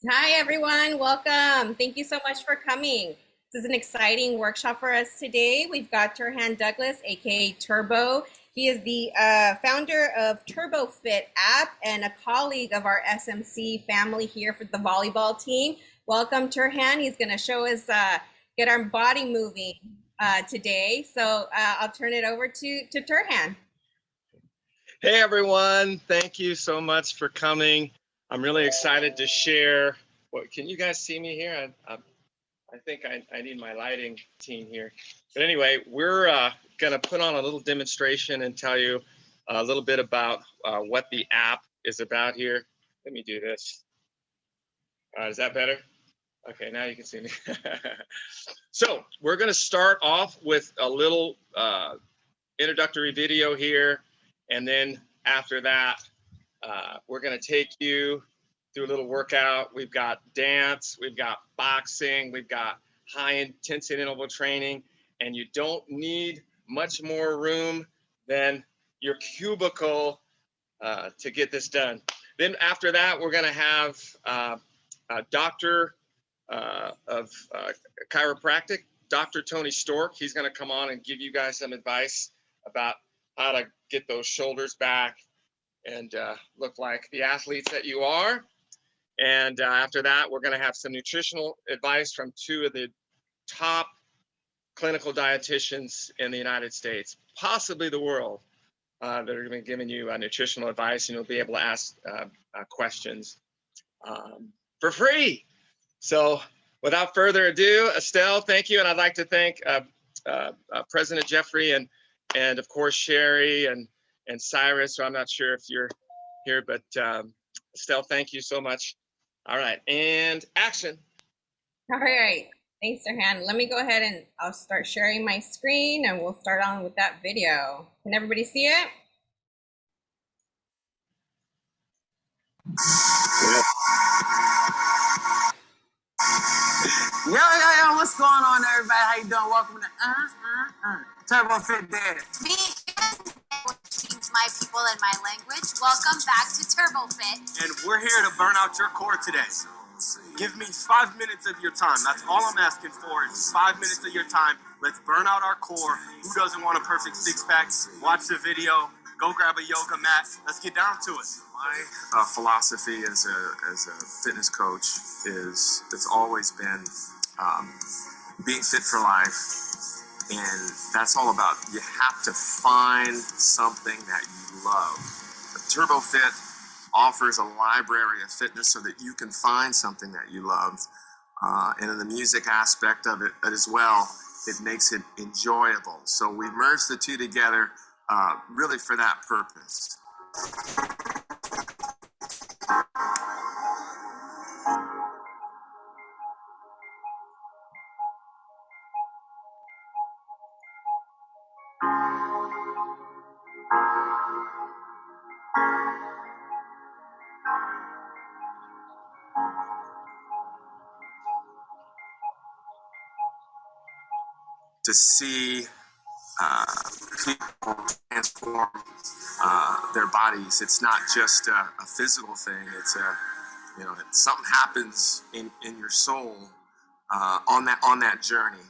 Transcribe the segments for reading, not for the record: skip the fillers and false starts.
Hi, everyone. Welcome. Thank you so much for coming. This is an exciting workshop for us today. We've got Turhan Douglas, aka Turbo. He is the founder of TurboFit App and a colleague of our SMC family here for the volleyball team. Welcome, Turhan. He's going to show us get our body moving today. So I'll turn it over to Turhan. Hey, everyone. Thank you so much for coming. I'm really excited to share. What, can you guys see me here? I think I need my lighting team here. But anyway, we're going to put on a little demonstration and tell you a little bit about what the app is about here. Let me do this. Is that better? Okay, now you can see me. So we're going to start off with a little introductory video here. And then after that, we're going to take you through a little workout. We've got dance, we've got boxing, we've got high intensity interval training, and you don't need much more room than your cubicle to get this done. Then after that, we're going to have a doctor of chiropractic, Dr. Tony Stork. He's going to come on and give you guys some advice about how to get those shoulders back and look like the athletes that you are. And after that, we're going to have some nutritional advice from two of the top clinical dietitians in the United States, possibly the world, that are going to be giving you nutritional advice, and you'll be able to ask questions for free. So without further ado, Estelle, thank you. And I'd like to thank President Jeffrey and of course, Sherry and Cyrus. So I'm not sure if you're here, but Estelle, thank you so much. All right, and action. All right, thanks, Turhan. Let me go ahead and I'll start sharing my screen and we'll start on with that video. Can everybody see it? Yo, what's going on, everybody? How you doing? Welcome to TurboFit App. Which means my people and my language. Welcome back to TurboFit. And we're here to burn out your core today. Give me 5 minutes of your time. That's all I'm asking for is 5 minutes of your time. Let's burn out our core. Who doesn't want a perfect six-pack? Watch the video. Go grab a yoga mat. Let's get down to it. My philosophy as a fitness coach is it's always been being fit for life, and that's all about you have to find something that you love. TurboFit offers a library of fitness so that you can find something that you love, and in the music aspect of it as well, it makes it enjoyable. So we merge the two together really for that purpose. To see people transform their bodies, it's not just a physical thing. It's something happens in your soul on that journey,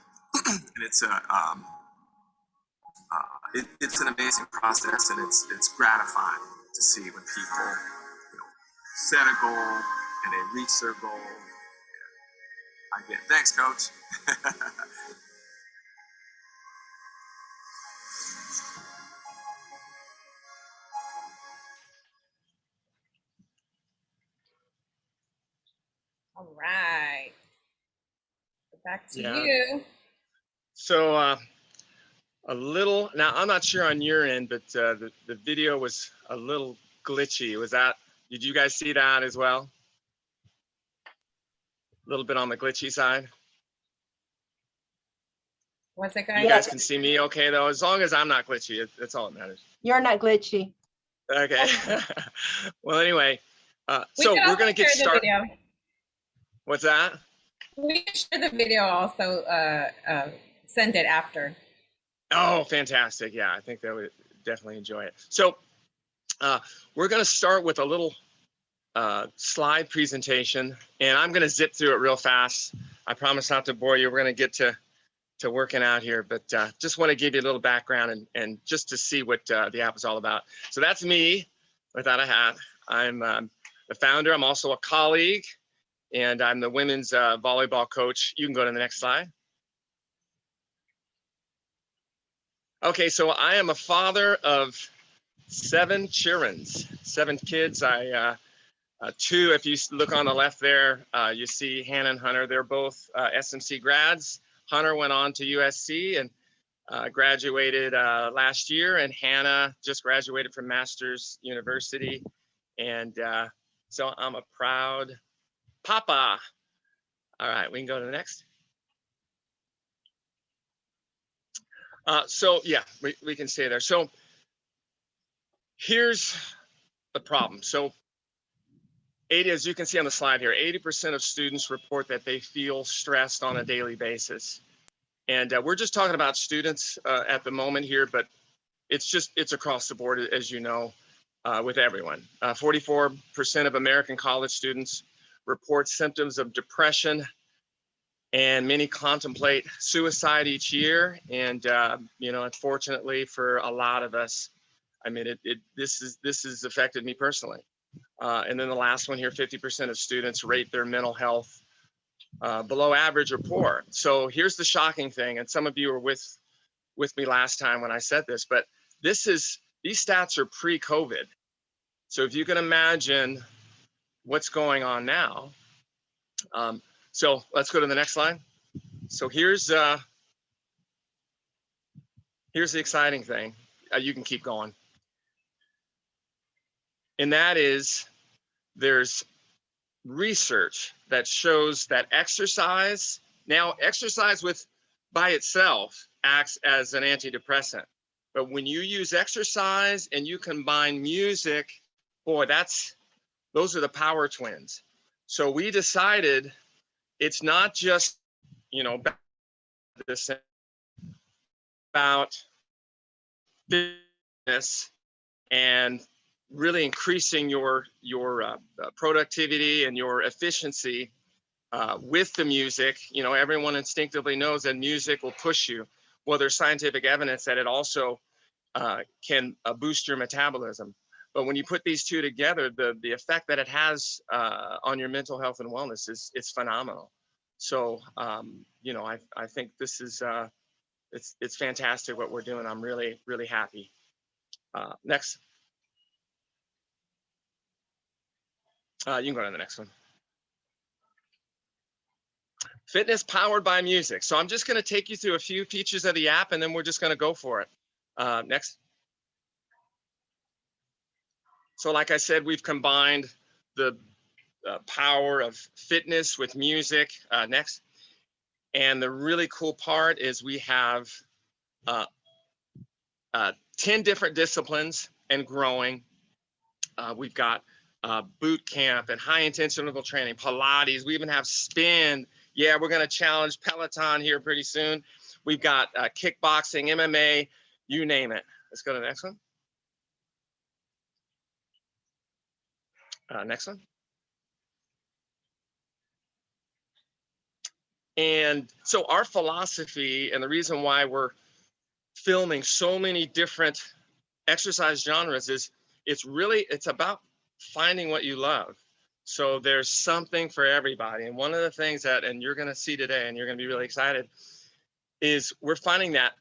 and it's it's an amazing process, and it's gratifying to see when people set a goal and they reach their goal. Thanks, Coach. All right. Back to you. So a little, now I'm not sure on your end, but the video was a little glitchy. Did you guys see that as well? A little bit on the glitchy side. What's it, guys? You guys can see me okay though, as long as I'm not glitchy, that's all that matters. You're not glitchy. Okay. Well, anyway, so we're gonna get started. What's that? We can share the video also, send it after. Oh, fantastic. Yeah, I think they would definitely enjoy it. So we're going to start with a little slide presentation, and I'm going to zip through it real fast. I promise not to bore you. We're going to get to working out here, but just want to give you a little background and just to see what the app is all about. So that's me without a hat. I'm the founder. I'm also a colleague, and I'm the women's volleyball coach. You can go to the next slide. Okay, so I am a father of 7 children, 7 kids. Two, if you look on the left there, you see Hannah and Hunter. They're both SMC grads. Hunter went on to USC and graduated last year, and Hannah just graduated from Masters University. And so I'm a proud papa. All right, we can go to the next. So yeah, we can stay there. So here's the problem. So 80, as you can see on the slide here, 80% of students report that they feel stressed on a daily basis. And we're just talking about students at the moment here, but it's across the board, as you know, with everyone. 44% of American college students report symptoms of depression, and many contemplate suicide each year. And you know, unfortunately for a lot of us, I mean, this has affected me personally. And then the last one here, 50% of students rate their mental health below average or poor. So here's the shocking thing, and some of you were with me last time when I said this, but these stats are pre-COVID. So if you can imagine what's going on now. So let's go to the next slide. So here's the exciting thing. You can keep going. And that is, there's research that shows that exercise by itself acts as an antidepressant. But when you use exercise and you combine music, boy, those are the power twins. So we decided it's not just, you know, about fitness and really increasing your productivity and your efficiency with the music. You know, everyone instinctively knows that music will push you. Well, there's scientific evidence that it also can boost your metabolism. But when you put these two together, the effect that it has on your mental health and wellness is phenomenal. So you know, I think this is it's fantastic what we're doing. I'm really, really happy. Next. You can go to the next one. Fitness powered by music. So I'm just going to take you through a few features of the app, and then we're just going to go for it. Next. So like I said, we've combined the power of fitness with music. Next. And the really cool part is we have 10 different disciplines and growing. We've got boot camp and high intense interval training, Pilates. We even have spin. Yeah, we're going to challenge Peloton here pretty soon. We've got kickboxing, MMA, you name it. Let's go to the next one. Next one. And so our philosophy, and the reason why we're filming so many different exercise genres, is it's about finding what you love. So there's something for everybody. And one of the things that, and you're going to see today, and you're going to be really excited, is we're finding that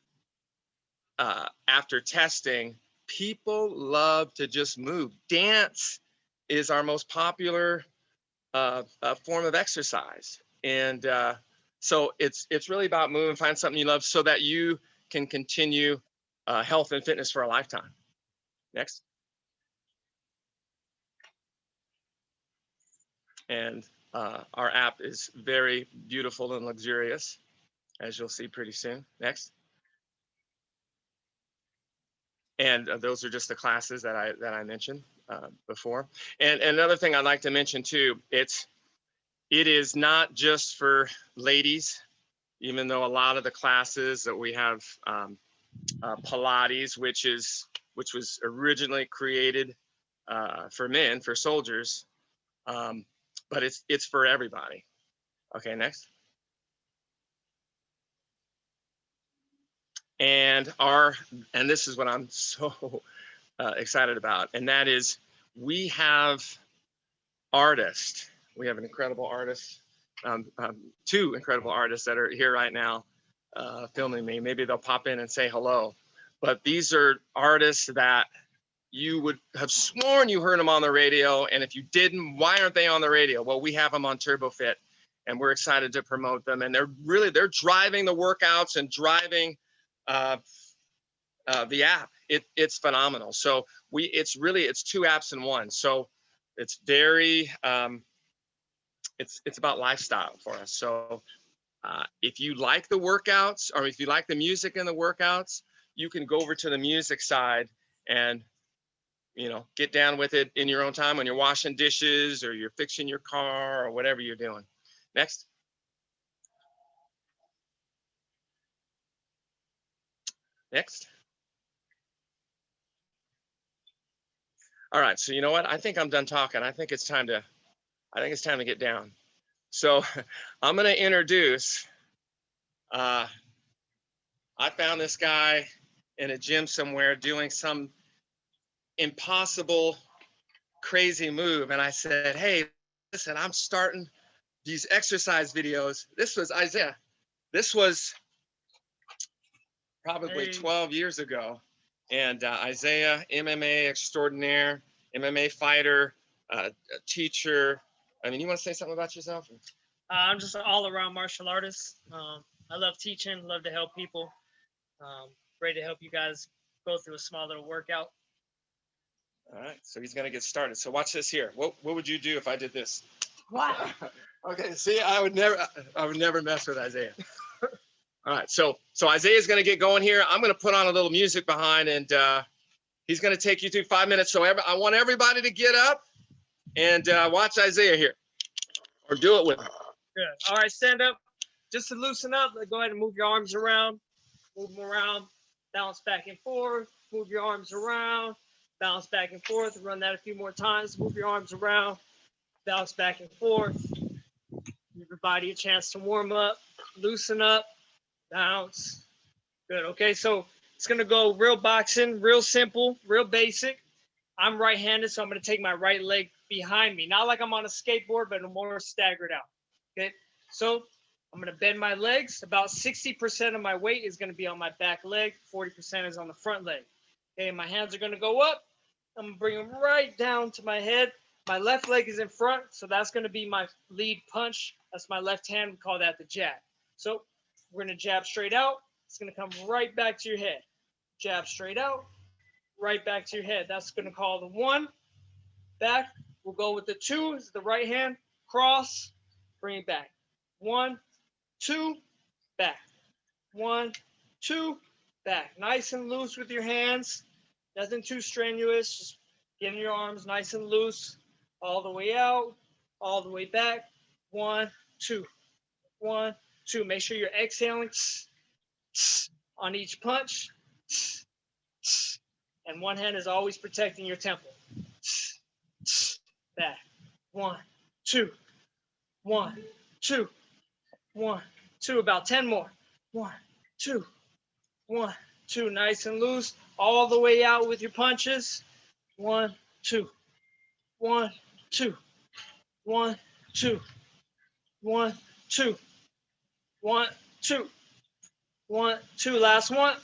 after testing, people love to just move. Dance is our most popular form of exercise. And so it's really about moving, find something you love so that you can continue health and fitness for a lifetime. Next. And our app is very beautiful and luxurious, as you'll see pretty soon. Next. And those are just the classes that I mentioned before. And another thing I'd like to mention too, it is not just for ladies, even though a lot of the classes that we have, Pilates, which was originally created for men, for soldiers. But it's for everybody. Okay, next. And this is what I'm so excited about, and that is we have artists. We have an incredible artist, two incredible artists that are here right now filming me. Maybe they'll pop in and say hello. But these are artists that you would have sworn you heard them on the radio, and if you didn't, why aren't they on the radio? Well, we have them on TurboFit, and we're excited to promote them. And they're driving the workouts and driving the app. It's phenomenal. So it's two apps in one. So it's very it's about lifestyle for us. So if you like the workouts, or if you like the music in the workouts, you can go over to the music side and get down with it in your own time when you're washing dishes or you're fixing your car or whatever you're doing. Next. Next. All right, so you know what? I think I'm done talking. I think it's time to get down. So I'm going to introduce, I found this guy in a gym somewhere doing some impossible, crazy move. And I said, hey, listen, I'm starting these exercise videos. This was Isaiah. This was probably 12 years ago. And Isaiah, MMA extraordinaire, MMA fighter, a teacher. I mean, you want to say something about yourself? I'm just an all-around martial artist. I love teaching, love to help people. Ready to help you guys go through a small little workout. All right, so he's gonna get started. So watch this here. What would you do if I did this? What? Okay, see, I would never mess with Isaiah. All right, so Isaiah's gonna get going here. I'm gonna put on a little music behind, and he's gonna take you through 5 minutes. So I want everybody to get up and watch Isaiah here, or do it with him. Good. All right, stand up. Just to loosen up, go ahead and move your arms around. Move them around. Bounce back and forth. Move your arms around. Bounce back and forth. Run that a few more times. Move your arms around. Bounce back and forth. Give your body a chance to warm up. Loosen up. Bounce. Good. Okay, so it's going to go real boxing, real simple, real basic. I'm right-handed, so I'm going to take my right leg behind me. Not like I'm on a skateboard, but more staggered out. Okay, so I'm going to bend my legs. About 60% of my weight is going to be on my back leg. 40% is on the front leg. Okay, my hands are going to go up. I'm going to bring them right down to my head. My left leg is in front, so that's going to be my lead punch. That's my left hand. We call that the jab. So we're going to jab straight out. It's going to come right back to your head. Jab straight out, right back to your head. That's going to call the 1. Back. We'll go with the 2. It's the right hand. Cross. Bring it back. 1, 2, back. 1, 2, back. Nice and loose with your hands. Nothing too strenuous. Just getting your arms nice and loose. All the way out. All the way back. 1, 2. 1, 2. Make sure you're exhaling on each punch. And one hand is always protecting your temple. Back. 1, 2. 1, 2. 1, 2. About 10 more. 1, 2. 1, 2. Nice and loose. All the way out with your punches. 1, 2. 1, 2. 1, 2. 1, 2. 1, 2. 1, 2. Last one.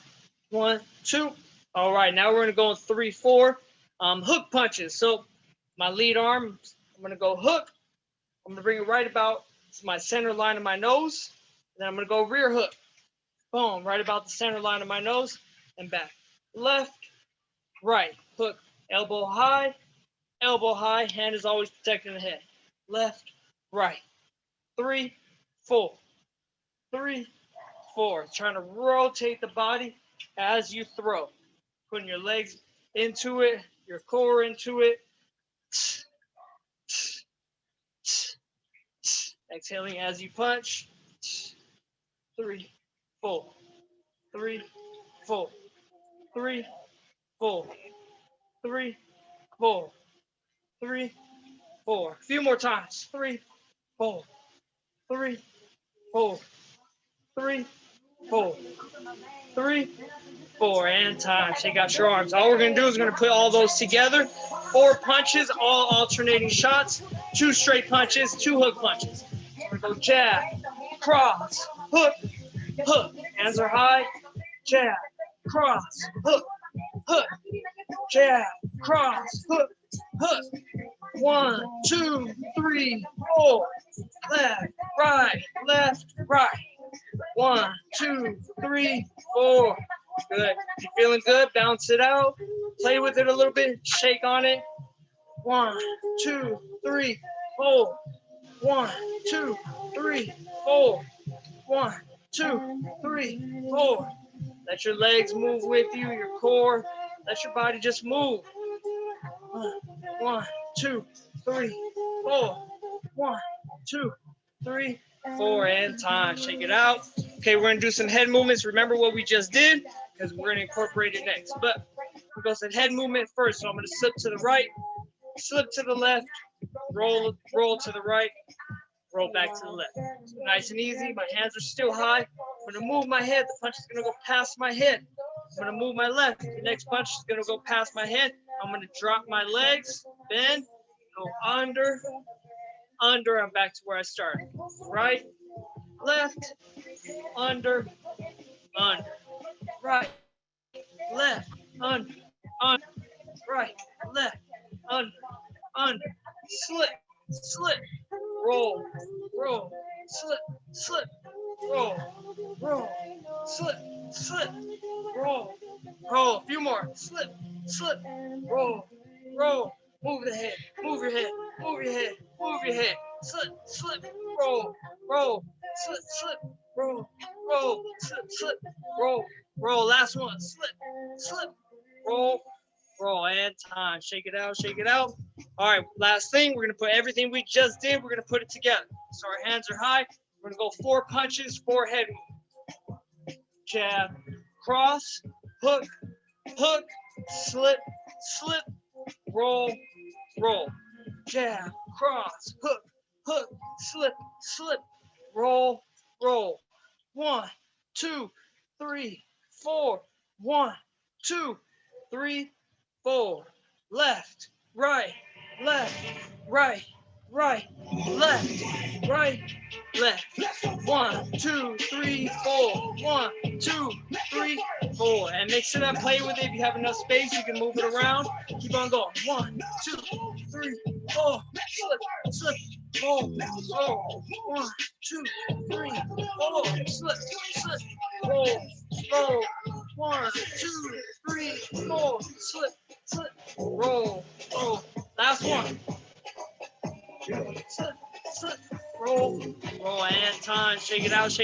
1, 2. All right. Now we're going to go in 3, 4. Hook punches. So my lead arm, I'm going to go hook. I'm going to bring it right about to my center line of my nose. And then I'm going to go rear hook. Boom. Right about the center line of my nose and back. Left, right. Hook. Elbow high. Elbow high. Hand is always protecting the head. Left, right. 3, 4. 3, 4. Trying to rotate the body as you throw. Putting your legs into it, your core into it. Exhaling as you punch. 3, 4. 3, 4. 3, 4. 3, 4. 3, 4. A few more times. 3, 4, 3, 4, 3, 4, 3, 4, and time. Shake out your arms. All we're going to do is we're going to put all those together. 4 punches, all alternating shots. 2 straight punches, 2 hook punches. We're going to go jab, cross, hook, hook. Hands are high. Jab, cross, hook, hook. Jab, cross, hook, hook. 1, 2, 3, 4. Left, right, left, right. 1, 2, 3, 4. Good. You feeling good? Bounce it out. Play with it a little bit. Shake on it. 1, 2, 3, 4. 1, 2, 3, 4. 1, 2, 3, 4. Let your legs move with you, your core. Let your body just move. 1, 2, 3, 4. 1, 2, 3, 4, and time. Shake it out. Okay, we're gonna do some head movements. Remember what we just did, because we're gonna incorporate it next. But we'll go some head movement first. So I'm gonna slip to the right, slip to the left, roll to the right, roll back to the left. So nice and easy. My hands are still high. I'm gonna move my head. The punch is gonna go past my head. I'm gonna move my left. The next punch is gonna go past my head. I'm gonna drop my legs, bend, go under, I'm back to where I started. Right, left, under, right, left, under, right, left, under, slip, roll, slip, roll, slip, roll. A few more. Slip, roll. Move the head, move your head, move your head. Slip, roll, slip, roll, slip, roll. Last one. Slip, roll, and time. Shake it out. All right, last thing, we're gonna put everything we just did, we're gonna put it together. So our hands are high. We're gonna go 4 punches, 4 head moves. Jab, cross, hook, slip, roll. Jab, cross, hook, slip, roll. 1, 2, 3, 4. 1, 2, 3, 4. Left, right, left, right, left, right, left. 1, 2, 3, 4. 1, 2, 3, 4. And mix it up, play with it. If you have enough space, you can move it around. Keep on going. 1, 2, 3, 4. Slip, roll. 1, 2, 3, 4. Slip, roll. 1, 2, 3, 4. Slip, roll. Last one. Slip, roll, and time. Shake it out.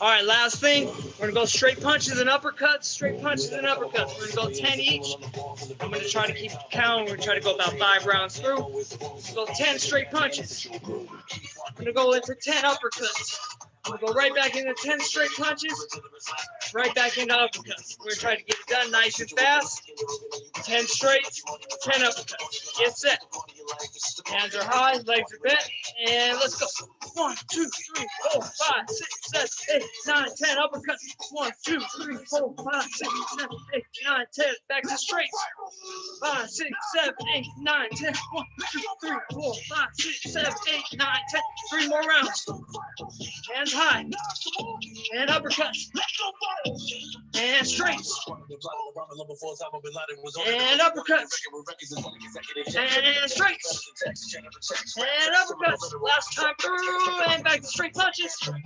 All right, last thing. We're gonna go straight punches and uppercuts. We're gonna go 10 each. I'm gonna try to keep count. We're gonna try to go about 5 rounds through. Go 10 straight punches. I'm gonna go into 10 uppercuts. I'm gonna go right back into 10 straight punches, right back into uppercuts. We're gonna try to get it done nice and fast. 10 straight, 10 uppercuts. Get set. Hands are high, legs are bent, and let's go. 1, 2, 3, 4, 5, 6, 7, 8, 9, 10 uppercuts. 1, 2, 3, 4, 5, 6, 7, 8, 9, 10. Back to straights. 5, 6, 7, 8, 9, 10. 1, 2, 3, 4, 5, 6, 7, 8, 9, 10. 3 more rounds. Hands high. And uppercuts. And straights. And uppercuts. And straights. And uppercuts. Last time through. And back to straight punches. 9,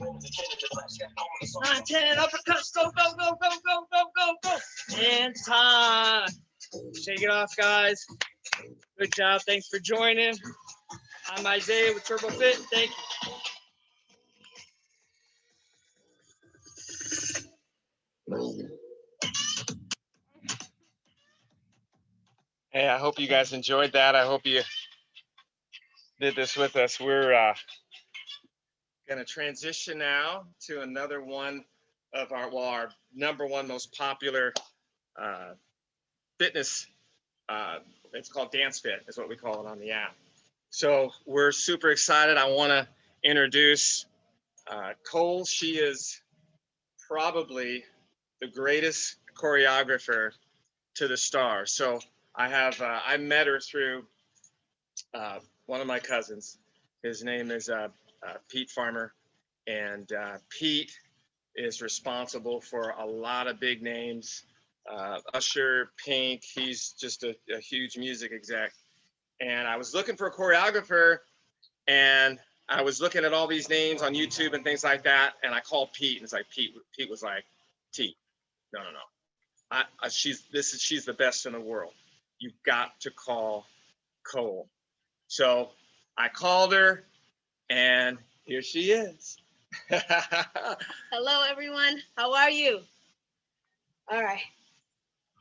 10 uppercuts. Go. And time. Shake it off, guys. Good job. Thanks for joining. I'm Isaiah with TurboFit. Thank you. Hey, I hope you guys enjoyed that. I hope you did this with us. We're going to transition now to another one of our number one most popular fitness. It's called Dance Fit, is what we call it on the app. So we're super excited. I want to introduce Cole. She is probably the greatest choreographer to the stars. So I met her through one of my cousins. His name is Pete Farmer, and Pete is responsible for a lot of big names. Usher, Pink, he's just a huge music exec. And I was looking for a choreographer, and I was looking at all these names on YouTube and things like that. And I called Pete, and it's like, Pete was like, no. She's the best in the world. You've got to call Cole. So I called her, and here she is. Hello, everyone. How are you? All right.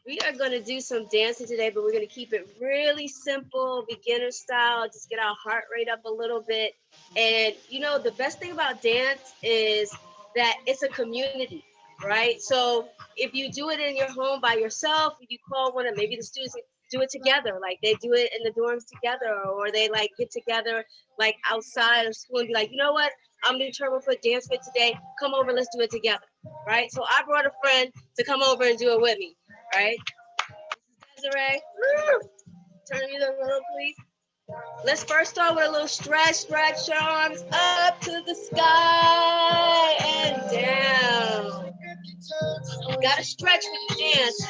We are going to do some dancing today, but we're going to keep it really simple, beginner style, just get our heart rate up a little bit. And, you know, the best thing about dance is that it's a community, right? So if you do it in your home by yourself, if you call one of maybe the students do it together, like they do it in the dorms together, or they like get together like outside of school and be like, you know what? I'm doing TurboFit Dance Fit today. Come over, let's do it together, right? So I brought a friend to come over and do it with me. Right? This is Desiree. Turn me a little, please. Let's first start with a little stretch. Stretch your arms up to the sky and down. You gotta stretch when you dance.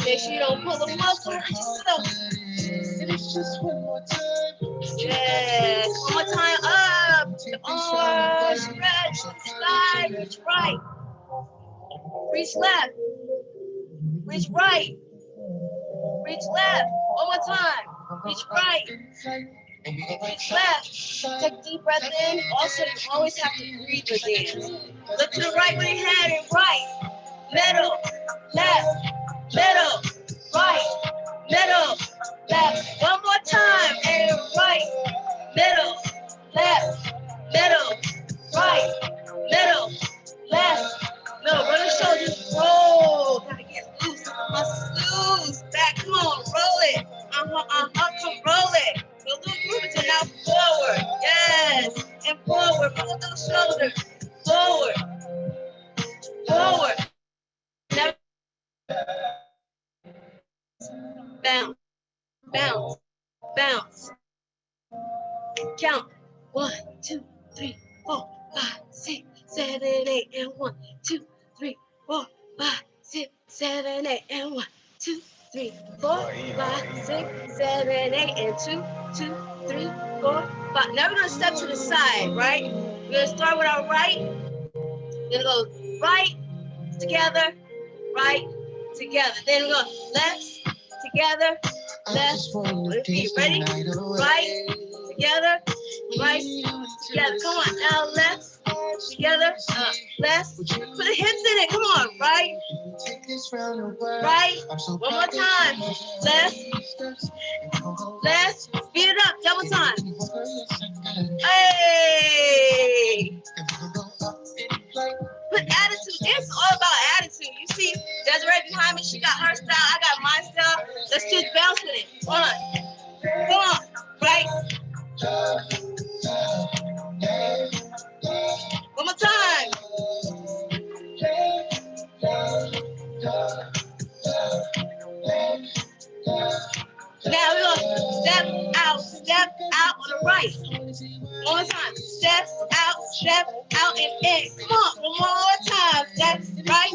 Make sure you don't pull a muscle on yourself. Yes. One more time. Up. The arms. Stretch to the sky. Reach right. Reach left. Reach right. Reach left. One more time. Reach right. Reach left. Take a deep breath in. Also, you always have to breathe with dance. Look to the right with your hand and right. Middle. Left. Middle. Right. Middle. Left. One more time. And right. Middle. Left. Middle. Right. Middle. Left. No, run the shoulders. Roll. Gotta get loose. Muscles loose. Back. Come on. Roll it. Come roll it. So those movements are now forward. Yes. And forward. Roll those shoulders. Forward. Forward. Never. Bounce. Bounce. Bounce. Count. 1, 2, 3, 4, 5, 6, 7, 8, and 1, 2, 3, 4, 5, 6, 7, 8, and 1, 2, 3, 4, 5, 6, 7, 8, and 2, 2, 3, 4, 5. Now we're gonna step to the side, right? We're gonna start with our right. We're gonna go right together, right together. Then we're gonna left together, left. Repeat. Ready? Right together, right together. Come on, now left together, left. Put the hips in it. Come on, right, right. One more time. Left. Speed it up. Double time. Hey. Put attitude. It's all about attitude. You see, Desiree behind me. She got her style. I got my style. Let's just bounce with it. Hold on. Come on. Right. One more time. Now we're gonna step out on the right. One more time. Step out and in. Come on, one more time. Step right.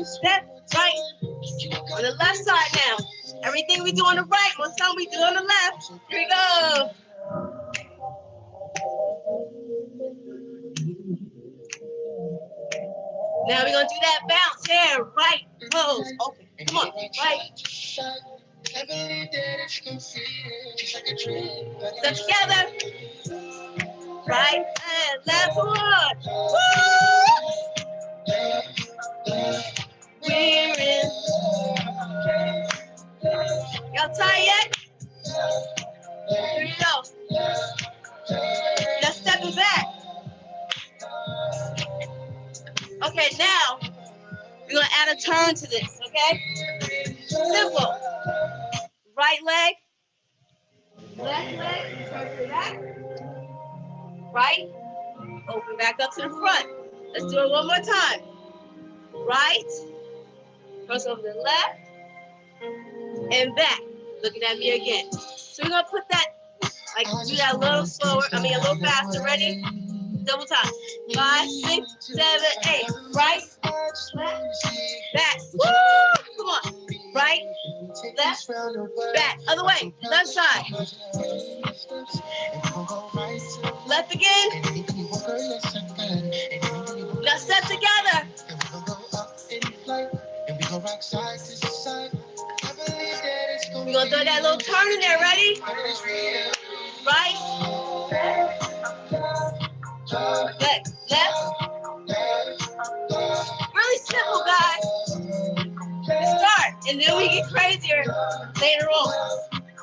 On the left side now. Everything we do on the right, most time we do on the left. Here we go. Now we're gonna do that bounce here. Right, close, open. Come on, right. Step together. Right and left one. Woo! We're in. Y'all tired yet? Here you go. Let's step it back. Okay, now we're gonna add a turn to this, okay? Simple. Right leg, Left leg, turn to the back. Right, open back up to the front. Let's do it one more time. Right, cross over to the left, and back. Looking at me again. So we're gonna put that, like do that a little slower, a little faster. Ready? Double time. 5, 6, 7, 8. Right, left, back. Woo! Come on. Right, left, back. Other way. Left side. Left again. Now step together. We're gonna throw that little turn in there. Ready? Right, left. Really simple, guys. Start, and then we get crazier later on.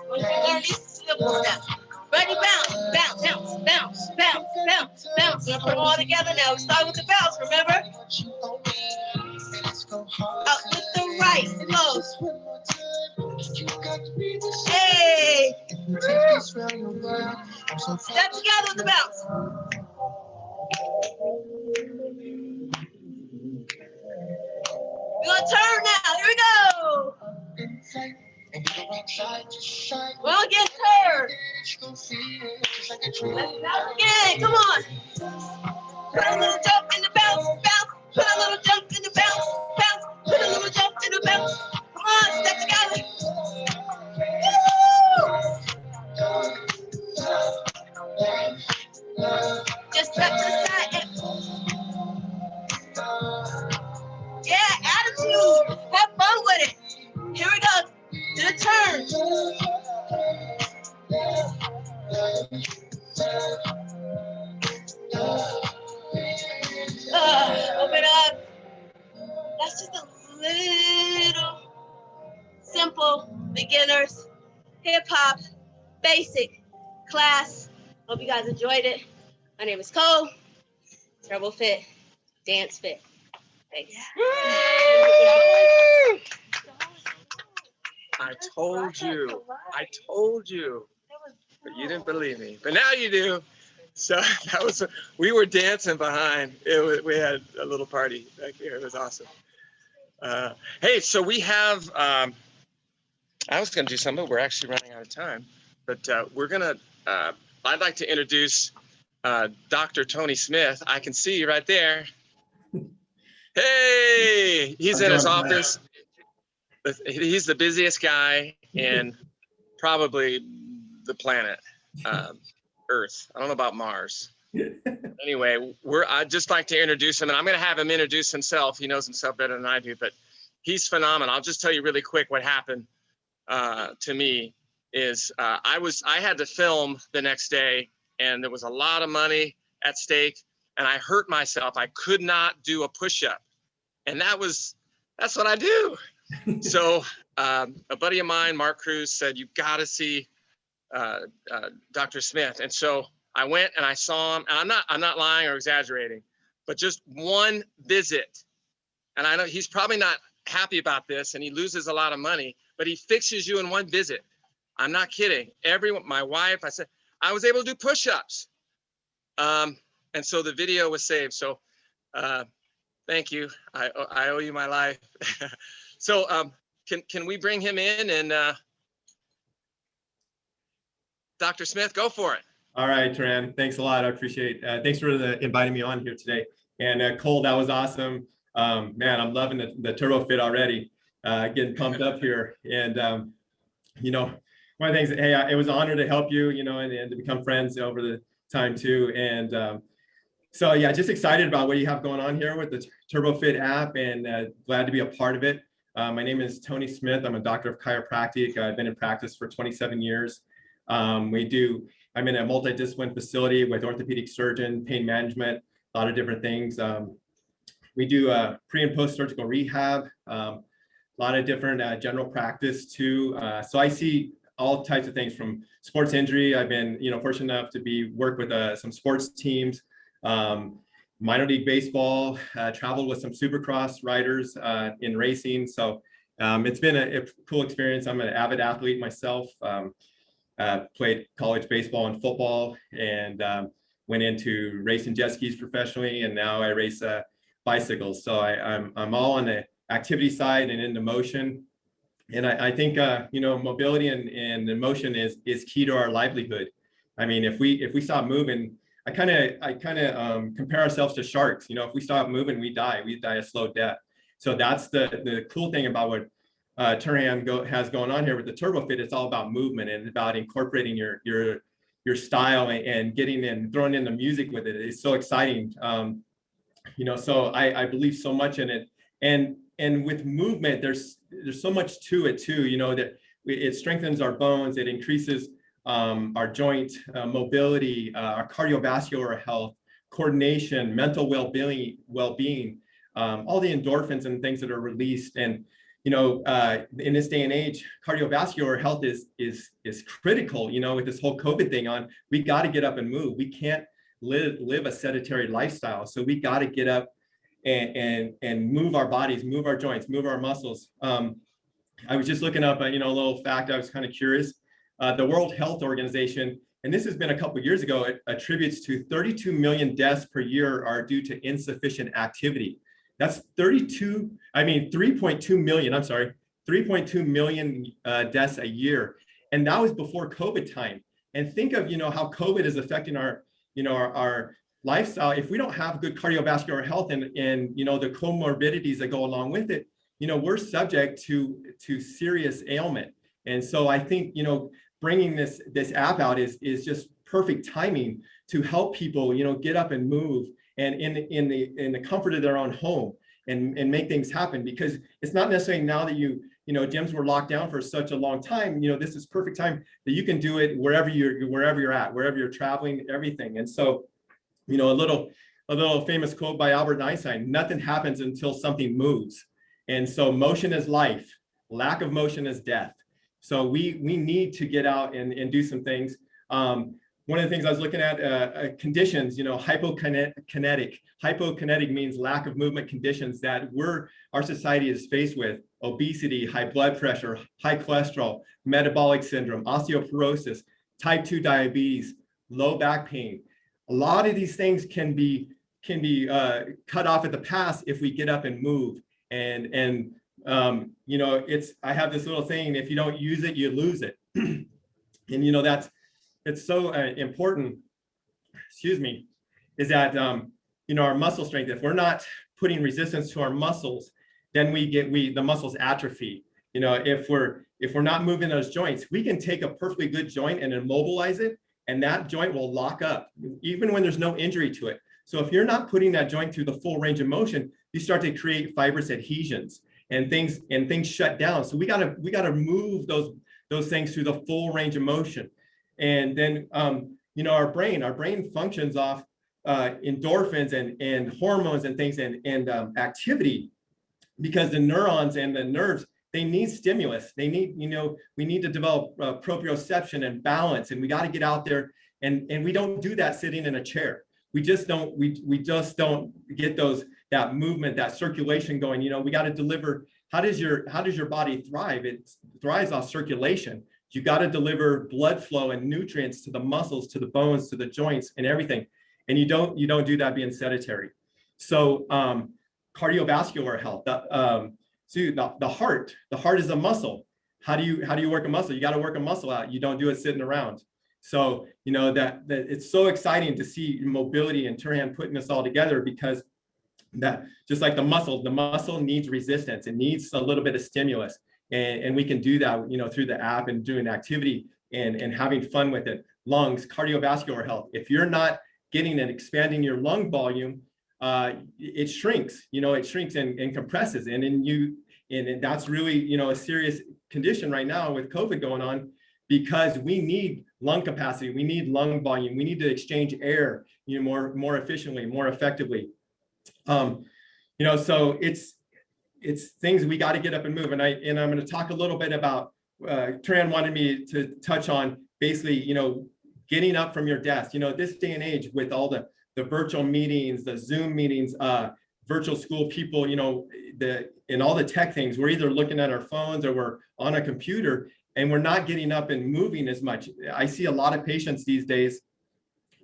Once you learn these simple steps. Ready? Bounce, bounce, bounce, bounce, bounce, bounce, bounce. We're gonna put them all together now. We start with the bounce, remember? Out with the right, close. Hey! Step together with the bounce. We're gonna turn now. Here we go. Well, get turned. Let's bounce again. Come on. Put a little jump in the bounce, bounce. Put a little jump in the bounce, bounce. Put a little jump in the bounce. Come on, step together. Woo! Just step to the side. Yeah, attitude. Have fun with it. Here we go. To the turn. Open up. That's just a little simple beginners hip hop basic class. Hope you guys enjoyed it. My name is Cole. TurboFit, Dance Fit. Thanks. I told you, but you didn't believe me. But now you do. So we were dancing behind. We had a little party back here. It was awesome. Hey, so we have. I was going to do something. We're actually running out of time, but we're gonna. I'd like to introduce Dr. Tony Smith. I can see you right there. Hey, he's in his office. He's the busiest guy in probably the planet Earth. I don't know about Mars. Anyway, I'd just like to introduce him, and I'm going to have him introduce himself. He knows himself better than I do, but he's phenomenal. I'll just tell you really quick what happened to me is I had to film the next day, and there was a lot of money at stake, and I hurt myself. I could not do a push-up, and that's what I do. So a buddy of mine, Mark Cruz, said, "You've got to see Dr. Smith." And so I went and I saw him, and I'm not lying or exaggerating, but just one visit. And I know he's probably not happy about this, and he loses a lot of money, but he fixes you in one visit. I'm not kidding. My wife, I said, I was able to do push-ups. And so the video was saved. So thank you. I owe you my life. So can we bring him in, and Dr. Smith, go for it. All right, Turhan, thanks a lot. I appreciate it. Thanks for inviting me on here today. And Cole, that was awesome. Man, I'm loving the TurboFit already. Getting pumped up here. And, one of the things, hey, it was an honor to help you, and to become friends over the time too. And so, yeah, just excited about what you have going on here with the TurboFit app, and glad to be a part of it. My name is Tony Smith. I'm a doctor of chiropractic. I've been in practice for 27 years. I'm in a multidisciplinary facility with orthopedic surgeon, pain management, a lot of different things. We do pre and post surgical rehab, a lot of different general practice too. So I see all types of things from sports injury. I've been, fortunate enough to work with some sports teams, minor league baseball, traveled with some supercross riders in racing. So it's been a cool experience. I'm an avid athlete myself. played college baseball and football, and went into racing jet skis professionally, and now I race bicycles. So I'm all on the activity side and into motion. And I think mobility and motion is key to our livelihood. I mean, if we stop moving, I kind of compare ourselves to sharks. If we stop moving, we die a slow death. So that's the cool thing about what Turhan has going on here with the TurboFit. It's all about movement and about incorporating your style and getting in, throwing in the music with it. It's so exciting. So I believe so much in it. And with movement, there's so much to it too, that it strengthens our bones, it increases our joint mobility, our cardiovascular health, coordination, mental well-being, all the endorphins and things that are released. And in this day and age, cardiovascular health is critical. With this whole COVID thing on, we got to get up and move. We can't live a sedentary lifestyle. So we got to get up and move our bodies, move our joints, move our muscles. I was just looking up a little fact. I was kind of curious. The World Health Organization, and this has been a couple of years ago, it attributes to 32 million deaths per year are due to insufficient activity. That's 3.2 million, 3.2 million deaths a year. And that was before COVID time. And think of, how COVID is affecting our lifestyle. If we don't have good cardiovascular health and the comorbidities that go along with it, we're subject to serious ailment. And so I think, bringing this app out is just perfect timing to help people, get up and move and in the comfort of their own home and make things happen. Because it's not necessarily now that gyms were locked down for such a long time, this is perfect time that you can do it wherever you're at, wherever you're traveling, everything. And so, a little famous quote by Albert Einstein: nothing happens until something moves. And so motion is life, lack of motion is death. So we need to get out and do some things. One of the things I was looking at, conditions, hypokinetic. Hypokinetic means lack of movement conditions that our society is faced with: obesity, high blood pressure, high cholesterol, metabolic syndrome, osteoporosis, type 2 diabetes, low back pain. A lot of these things can be cut off at the pass if we get up and move. And I have this little saying: if you don't use it, you lose it. And it's so important, is that, our muscle strength, if we're not putting resistance to our muscles, then the muscles atrophy. If we're not moving those joints, we can take a perfectly good joint and immobilize it, and that joint will lock up, even when there's no injury to it. So if you're not putting that joint through the full range of motion, you start to create fibrous adhesions and things shut down. So we gotta move those things through the full range of motion. And then our brain functions off endorphins and hormones and things and activity, because the neurons and the nerves, they need stimulus. They need, we need to develop proprioception and balance, and we got to get out there, and we don't do that sitting in a chair. We just don't get that movement, that circulation going. We got to deliver. How does your body thrive? It thrives off circulation. You got to deliver blood flow and nutrients to the muscles, to the bones, to the joints, and everything. And you don't do that being sedentary. So cardiovascular health. The heart is a muscle. How do you work a muscle? You got to work a muscle out. You don't do it sitting around. So that it's so exciting to see mobility and Turhan putting this all together, because that, just like the muscle needs resistance. It needs a little bit of stimulus, and we can do that through the app and doing activity and having fun with it. Lungs, cardiovascular health. If you're not getting and expanding your lung volume, it shrinks. It shrinks and compresses, and that's really a serious condition right now with COVID going on, because we need lung capacity, we need lung volume, we need to exchange air more efficiently, more effectively. So it's things we got to get up and move. And I'm going to talk a little bit about, Turhan wanted me to touch on basically, getting up from your desk. This day and age, with all the virtual meetings, the Zoom meetings, virtual school, people, and all the tech things, we're either looking at our phones or we're on a computer, and we're not getting up and moving as much. I see a lot of patients these days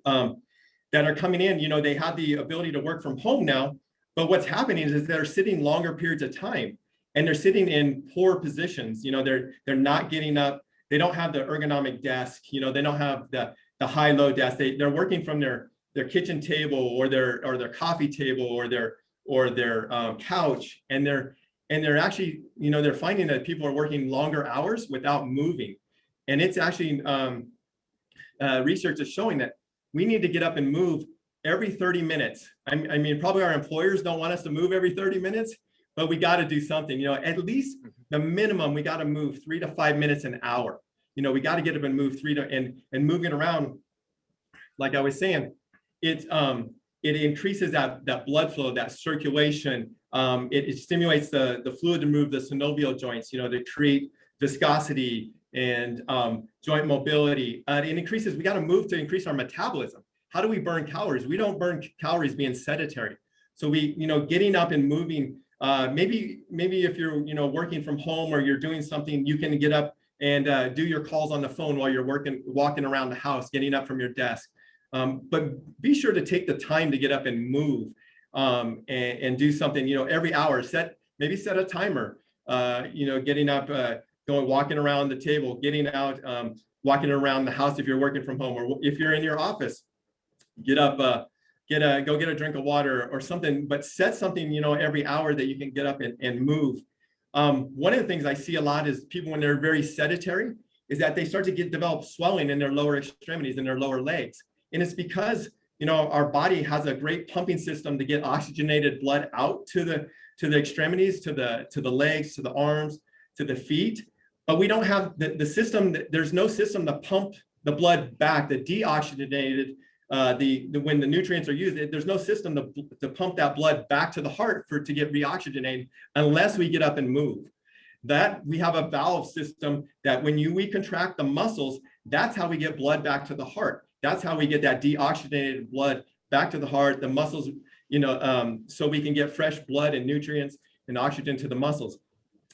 that are coming in, they have the ability to work from home now, but what's happening is they're sitting longer periods of time, and they're sitting in poor positions. They're not getting up. They don't have the ergonomic desk. They don't have the high-low desk. They're working from their kitchen table or their coffee table or their couch, and they're actually, they're finding that people are working longer hours without moving. And it's actually, research is showing that we need to get up and move every 30 minutes. I mean, probably our employers don't want us to move every 30 minutes, but we got to do something. At least the minimum, we got to move 3 to 5 minutes an hour. We got to get up and move and moving around. Like I was saying, it increases that blood flow, that circulation. It stimulates the fluid to move the synovial joints, to create viscosity and joint mobility. It increases, we got to move to increase our metabolism. How do we burn calories? We don't burn calories being sedentary. So getting up and moving, maybe if you're, working from home or you're doing something, you can get up and do your calls on the phone while you're walking around the house, getting up from your desk. But be sure to take the time to get up and move and do something, every hour. Set a timer, getting up, walking around the table, getting out, walking around the house if you're working from home, or if you're in your office, get up, go get a drink of water or something, but set something, every hour that you can get up and move. One of the things I see a lot is people, when they're very sedentary, is that they start to develop swelling in their lower extremities and their lower legs. And it's because, our body has a great pumping system to get oxygenated blood out to the extremities, to the legs, to the arms, to the feet. But we don't have the system. There's no system to pump the blood back, the deoxygenated, when the nutrients are used, there's no system to pump that blood back to the heart to get reoxygenated unless we get up and move. That we have a valve system that when we contract the muscles, that's how we get blood back to the heart. That's how we get that deoxygenated blood back to the heart, the muscles, so we can get fresh blood and nutrients and oxygen to the muscles.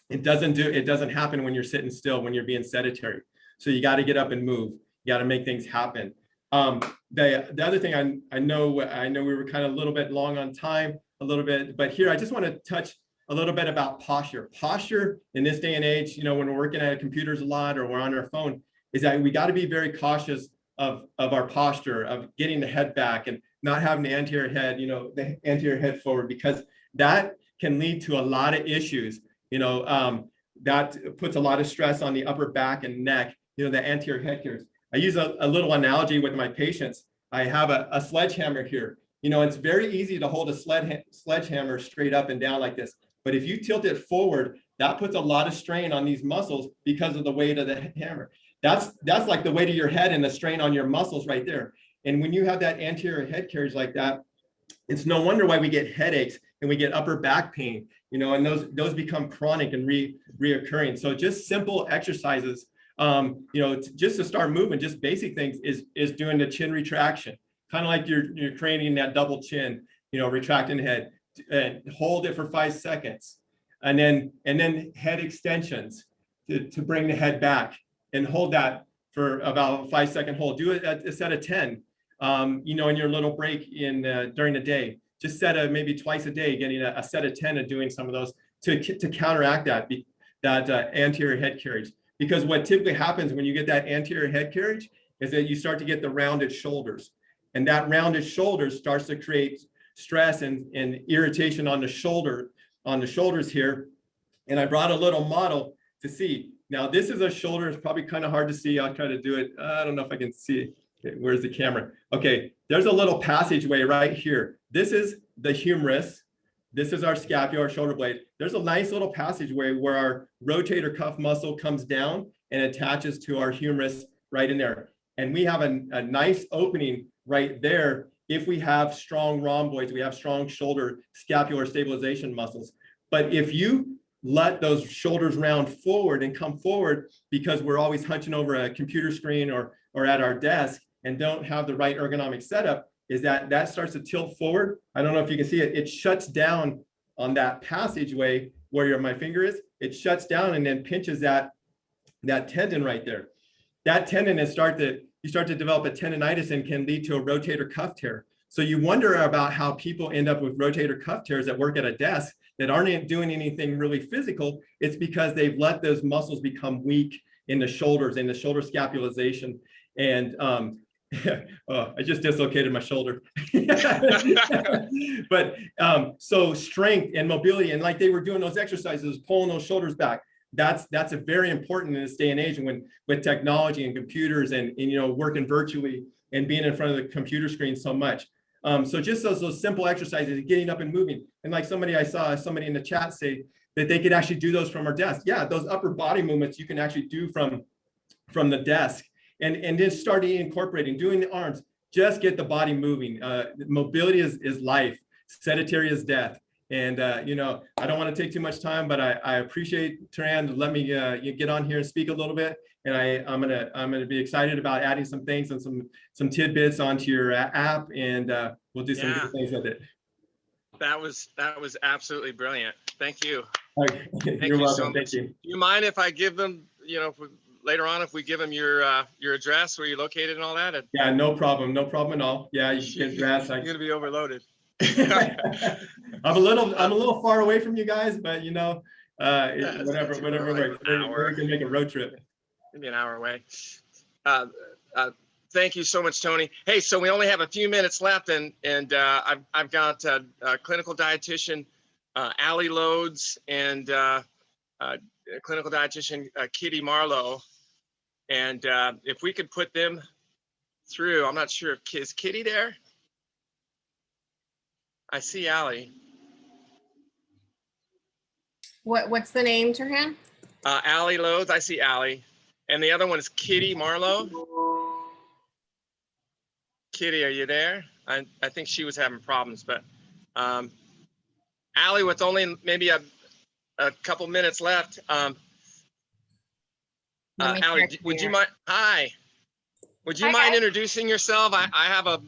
It doesn't happen when you're sitting still, when you're being sedentary. So you got to get up and move. You got to make things happen. The other thing, I know we were kind of a little bit long on time, but here I just want to touch a little bit about posture. Posture in this day and age, when we're working at computers a lot or we're on our phone, is that we got to be very cautious of our posture, of getting the head back and not having the anterior head, the anterior head forward, because that can lead to a lot of issues. That puts a lot of stress on the upper back and neck, the anterior head carries. I use a little analogy with my patients. I have a sledgehammer here. It's very easy to hold a sledgehammer straight up and down like this. But if you tilt it forward, that puts a lot of strain on these muscles because of the weight of the hammer. That's like the weight of your head and the strain on your muscles right there. And when you have that anterior head carriage like that, it's no wonder why we get headaches and we get upper back pain, and those become chronic and reoccurring. So just simple exercises, just to start moving, just basic things is doing the chin retraction, kind of like you're creating that double chin, retracting the head, and hold it for 5 seconds, and then head extensions to bring the head back, and hold that for about a 5-second hold. Do it at a set of 10, in your little break during the day. Just set maybe twice a day, getting a set of 10 and doing some of those to counteract that anterior head carriage. Because what typically happens when you get that anterior head carriage is that you start to get the rounded shoulders, and that rounded shoulders starts to create stress and irritation on the shoulders here. And I brought a little model to see. Now this is a shoulder. It's probably kind of hard to see. I'll try to do it. I don't know if I can see it. Okay, where's the camera? Okay, there's a little passageway right here. This is the humerus. This is our scapula, our shoulder blade. There's a nice little passageway where our rotator cuff muscle comes down and attaches to our humerus right in there. And we have a nice opening right there if we have strong rhomboids, we have strong shoulder scapular stabilization muscles. But if you let those shoulders round forward and come forward because we're always hunching over a computer screen or at our desk and don't have the right ergonomic setup, is that starts to tilt forward. I don't know if you can see it. It shuts down on that passageway where my finger is. It shuts down and then pinches that that tendon right there. That tendon you start to develop a tendonitis and can lead to a rotator cuff tear. So you wonder about how people end up with rotator cuff tears that work at a desk that aren't doing anything really physical. It's because they've let those muscles become weak in the shoulders, in the shoulder scapularization. And oh, I just dislocated my shoulder. But so strength and mobility, and like they were doing those exercises, pulling those shoulders back. That's a very important in this day and age, and when with technology and computers and you know, working virtually and being in front of the computer screen so much. So just those simple exercises, getting up and moving. And like I saw somebody in the chat say that they could actually do those from our desk. Yeah, those upper body movements you can actually do from the desk, and just start incorporating, doing the arms. Just get the body moving. Mobility is life. Sedentary is death. And you know, I don't want to take too much time, but I appreciate Turhan to let me you get on here and speak a little bit. And I'm gonna be excited about adding some things and some tidbits onto your app, and we'll do some good things with it. That was absolutely brilliant. Thank you. Okay. Thank You're you welcome. so much. Thank you. Do you mind if I give them, you know, later on, if we give them your address, where you're located and all that? Yeah, no problem at all. Yeah, you can address. You're gonna be overloaded. I'm a little far away from you guys, but you know, whatever like works. We can make a road trip. Maybe an hour away. Thank you so much, Tony. Hey, so we only have a few minutes left, and I've got clinical dietitian Allie Loads and clinical dietitian Kitty Marlowe, and if we could put them through, I'm not sure if is Kitty there. I see Allie. What's the name, Turhan? Allie Loads. I see Allie, and the other one is Kitty Marlowe. Kitty, are you there? I think she was having problems, but Allie, with only maybe a couple minutes left. Allie, would you mind? Hi. Would you mind introducing yourself? I have a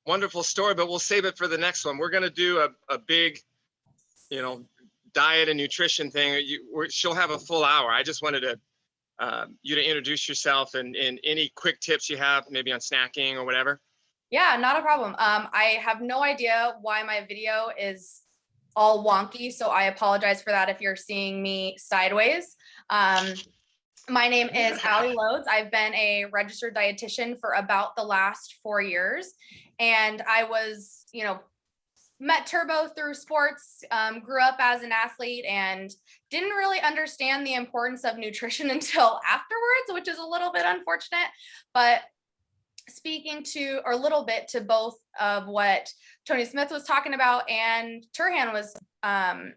wonderful story, but we'll save it for the next one. We're going to do a big, you know, diet and nutrition thing. She'll have a full hour. I just wanted to you to introduce yourself and any quick tips you have, maybe on snacking or whatever. Yeah, not a problem. I have no idea why my video is all wonky, so I apologize for that if you're seeing me sideways. My name is Allie Loads. I've been a registered dietitian for about the last 4 years, and I was, you know, met Turbo through sports, grew up as an athlete, and didn't really understand the importance of nutrition until afterwards, which is a little bit unfortunate. But speaking to, or a little bit to both of what Tony Smith was talking about and Turhan was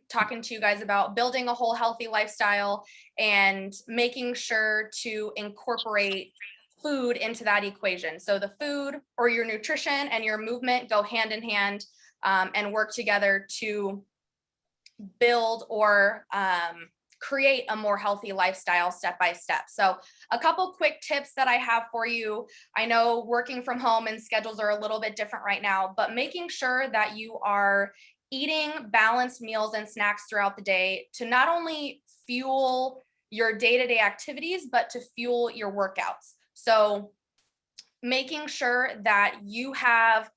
talking to you guys about, building a whole healthy lifestyle and making sure to incorporate food into that equation. So the food or your nutrition and your movement go hand in hand and work together to build or create a more healthy lifestyle step by step. So a couple quick tips that I have for you. I know working from home and schedules are a little bit different right now, but making sure that you are eating balanced meals and snacks throughout the day to not only fuel your day-to-day activities, but to fuel your workouts. So making sure that you have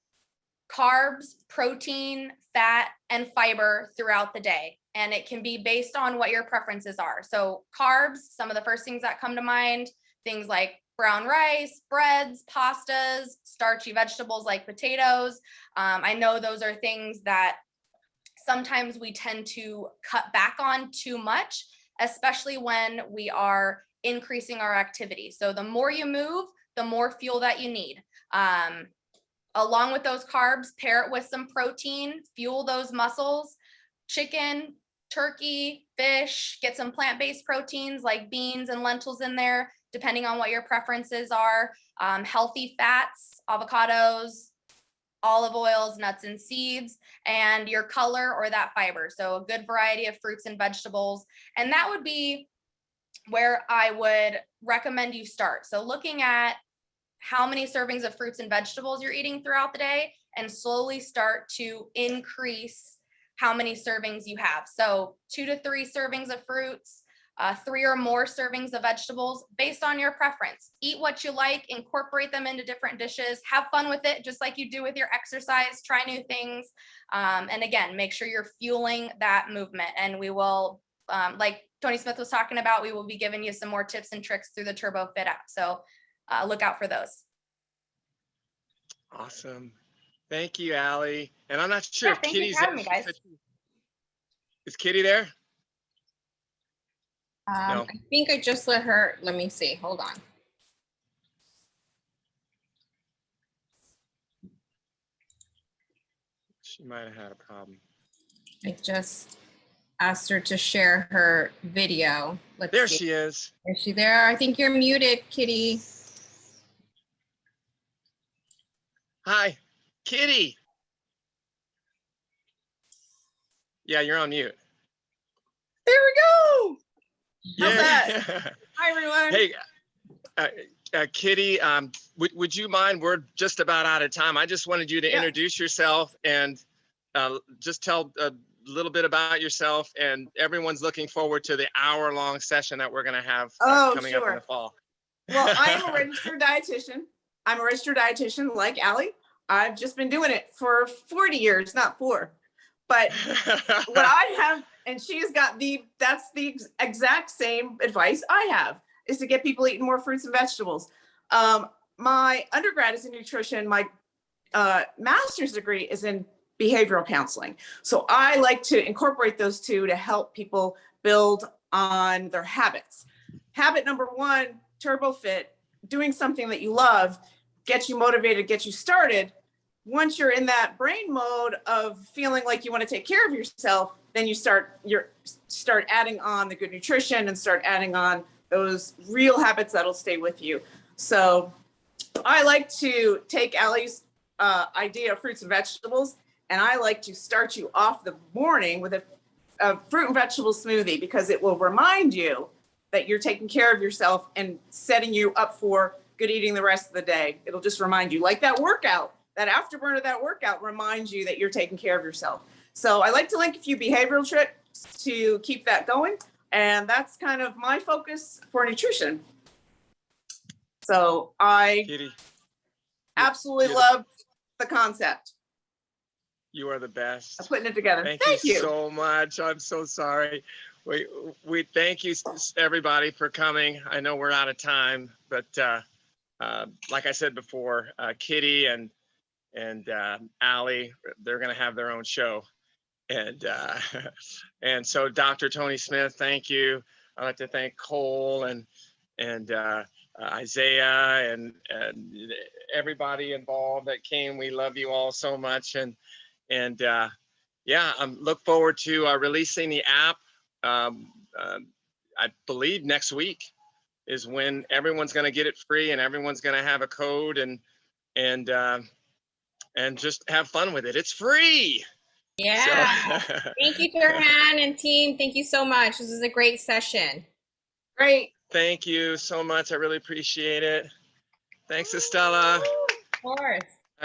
carbs, protein, fat, and fiber throughout the day. And it can be based on what your preferences are. So carbs, some of the first things that come to mind, things like brown rice, breads, pastas, starchy vegetables like potatoes. I know those are things that sometimes we tend to cut back on too much, especially when we are increasing our activity. So the more you move, the more fuel that you need. Along with those carbs, pair it with some protein, fuel those muscles, chicken, turkey, fish, get some plant-based proteins like beans and lentils in there, depending on what your preferences are. Healthy fats, avocados, olive oils, nuts and seeds, and your color or that fiber. So a good variety of fruits and vegetables. And that would be where I would recommend you start. So looking at how many servings of fruits and vegetables you're eating throughout the day and slowly start to increase how many servings you have. So 2 to 3 servings of fruits, 3 or more servings of vegetables based on your preference. Eat what you like, incorporate them into different dishes, have fun with it, just like you do with your exercise, try new things. And again, make sure you're fueling that movement. And we will, like Tony Smith was talking about, we will be giving you some more tips and tricks through the TurboFit app. So look out for those. Awesome. Thank you, Allie. And I'm not sure if Thank you Kitty's for having me, guys. Is Kitty there? I think I just let her, let me see, hold on. She might have had a problem. I just asked her to share her video. Let's There see. she is. Is she there? I think you're muted, Kitty. Hi, Kitty. Yeah, you're on mute. There we go. How's Yeah. that? Hi, everyone. Hey, Kitty, would you mind? We're just about out of time. I just wanted you to introduce yourself and just tell a little bit about yourself. And everyone's looking forward to the hour-long session that we're going to have coming up in the fall. Well, I'm a registered dietitian. I'm a registered dietitian like Allie. I've just been doing it for 40 years, not 4. But what I have, and she's got that's the exact same advice I have, is to get people eating more fruits and vegetables. My undergrad is in nutrition. My master's degree is in behavioral counseling. So I like to incorporate those two to help people build on their habits. Habit number 1, TurboFit, doing something that you love, gets you motivated, gets you started. Once you're in that brain mode of feeling like you want to take care of yourself, then you start adding on the good nutrition and start adding on those real habits that'll stay with you. So I like to take Allie's idea of fruits and vegetables, and I like to start you off the morning with a fruit and vegetable smoothie, because it will remind you that you're taking care of yourself and setting you up for good eating the rest of the day. It'll just remind you, like that workout, that afterburn of that workout reminds you that you're taking care of yourself. So I like to link a few behavioral tricks to keep that going. And that's kind of my focus for nutrition. So I Kitty, absolutely love the concept. you are the best. I'm putting it together. Thank you so much. I'm so sorry. We thank you, everybody, for coming. I know we're out of time, but like I said before, Kitty and Allie, they're going to have their own show. And so Dr. Tony Smith, thank you. I'd like to thank Cole and Isaiah and everybody involved that came. We love you all so much. And yeah, look forward to releasing the app. I believe next week is when everyone's going to get it free and everyone's going to have a code and just have fun with it. It's free. Yeah. So. Thank you, Turhan and team. Thank you so much. This is a great session. Great. Thank you so much. I really appreciate it. Thanks, Estella. Of course.